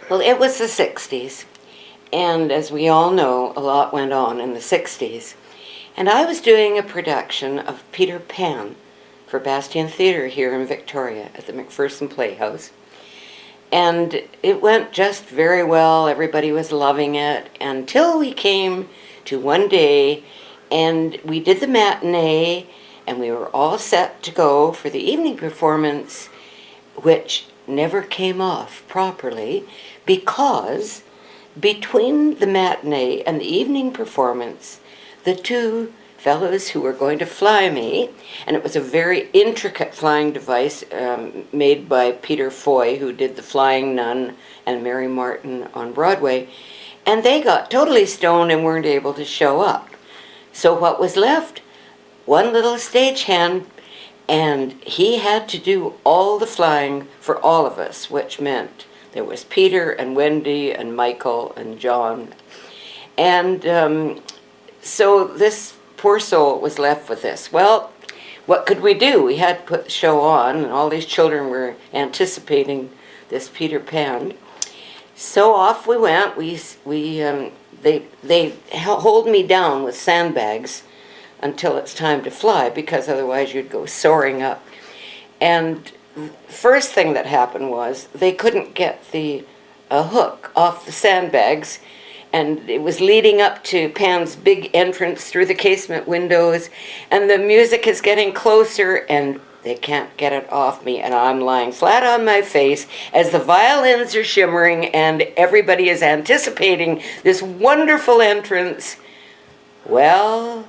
Well, it was the 60s, and as we all know, a lot went on in the 60s. And I was doing a production of Peter Pan for Bastion Theatre here in Victoria at the McPherson Playhouse. And it went just very well. Everybody was loving it until we came to one day and we did the matinee and we were all set to go for the evening performance, which never came off properly because between the matinee and the evening performance, the two fellows who were going to fly me, and it was a very intricate flying device made by Peter Foy, who did The Flying Nun and Mary Martin on Broadway, and they got totally stoned and weren't able to show up. So what was left? One little stagehand, and he had to do all the flying for all of us, which meant there was Peter and Wendy and Michael and John. And so this poor soul was left with this. Well, what could we do? We had to put the show on, and all these children were anticipating this Peter Pan. So off we went. They hold me down with sandbags until it's time to fly, because otherwise you'd go soaring up. And first thing that happened was they couldn't get the hook off the sandbags, and it was leading up to Pan's big entrance through the casement windows, and the music is getting closer, and they can't get it off me, and I'm lying flat on my face as the violins are shimmering and everybody is anticipating this wonderful entrance. Well,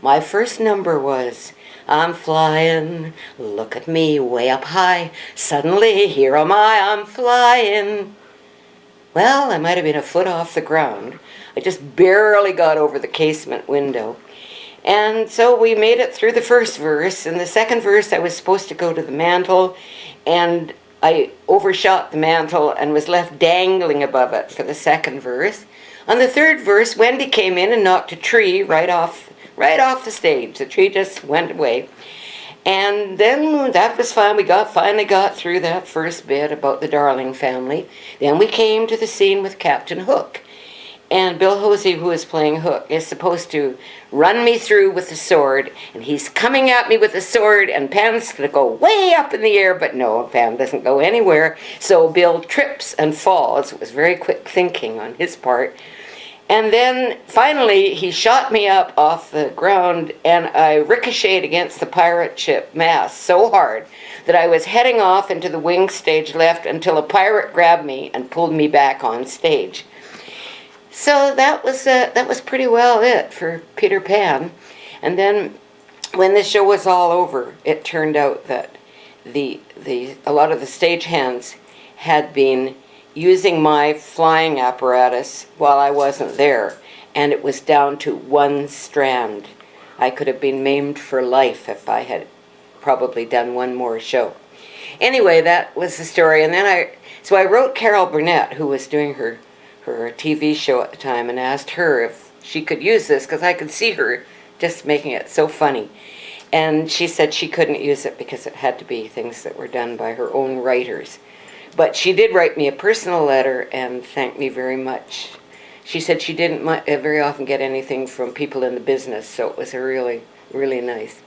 my first number was, I'm flying, look at me way up high, suddenly here am I'm flying. Well, I might have been a foot off the ground. I just barely got over the casement window. And so we made it through the first verse. In the second verse, I was supposed to go to the mantle, and I overshot the mantle and was left dangling above it for the second verse. On the third verse, Wendy came in and knocked a tree right off the stage. The tree just went away. And then that was fine. We finally got through that first bit about the Darling family. Then we came to the scene with Captain Hook. And Bill Hosey, who is playing Hook, is supposed to run me through with the sword. And he's coming at me with the sword, and Pan's going to go way up in the air. But no, Pan doesn't go anywhere. So Bill trips and falls. It was very quick thinking on his part. And then finally he shot me up off the ground, and I ricocheted against the pirate ship mast so hard that I was heading off into the wing stage left until a pirate grabbed me and pulled me back on stage. So that was pretty well it for Peter Pan. And then when the show was all over, it turned out that a lot of the stagehands had been using my flying apparatus while I wasn't there, and it was down to one strand. I could have been maimed for life if I had probably done one more show. Anyway, that was the story. And then I wrote Carol Burnett, who was doing her TV show at the time, and asked her if she could use this, because I could see her just making it so funny. And she said she couldn't use it because it had to be things that were done by her own writers. But she did write me a personal letter and thanked me very much. She said she didn't very often get anything from people in the business, so it was really, really nice.